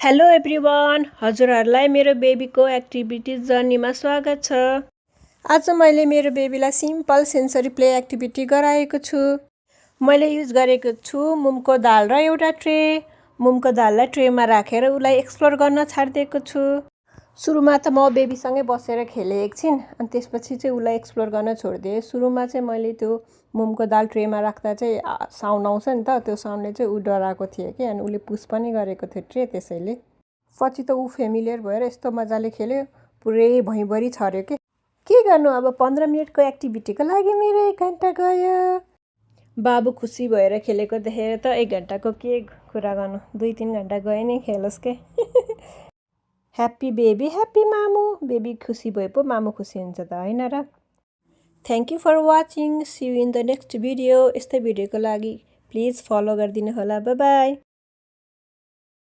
Hello everyone, हजुरहरूलाई मेरो बेबीको activities जर्नीमा स्वागत छ। आज मैले मेरो बेबीलाई सिम्पल सेन्सरी प्ले एक्टिभिटी गराएको छु। मैले युज गरेको छु मुङको दाल र एउटा ट्रे। मुङको दाललाई ट्रेमा राखेर उसलाई एक्सप्लोर गर्न छाडिदिएको छु। सुरुमा त म बेबीसँगै बसेर खेलेँ एकछिन, अनि त्यसपछि चाहिँ उसलाई एक्सप्लोर गर्न छोडिदिएँ। सुरुमा चाहिँ मैले त्यो मुङको दाल ट्रेमा राख्दा चाहिँ साउन्ड आउँछ नि त, त्यो साउन्डले चाहिँ ऊ डराएको थियो कि, अनि उसले पुस पनि गरेको थियो ट्रे, त्यसैले पछि त ऊ फेमिलियर भएर यस्तो मजाले खेल्यो, पुरै भैँभरि छर्यो के गर्नु। अब 15 मिनटको एक्टिभिटीको लागि मेरो 1 घन्टा गयो। बाबु खुसी भएर खेलेको देखेर त 1 घन्टाको के कुरा गर्नु, 2-3 घन्टा गए नि खेलोस् के। ह्याप्पी बेबी ह्याप्पी मामु। बेबी खुसी भए पो मामु खुसी हुन्छ त, होइन र? Thank you for watching. See you in the next video. यस्तै भिडियोको लागि प्लिज फलो गरिदिनु होला। Bye by.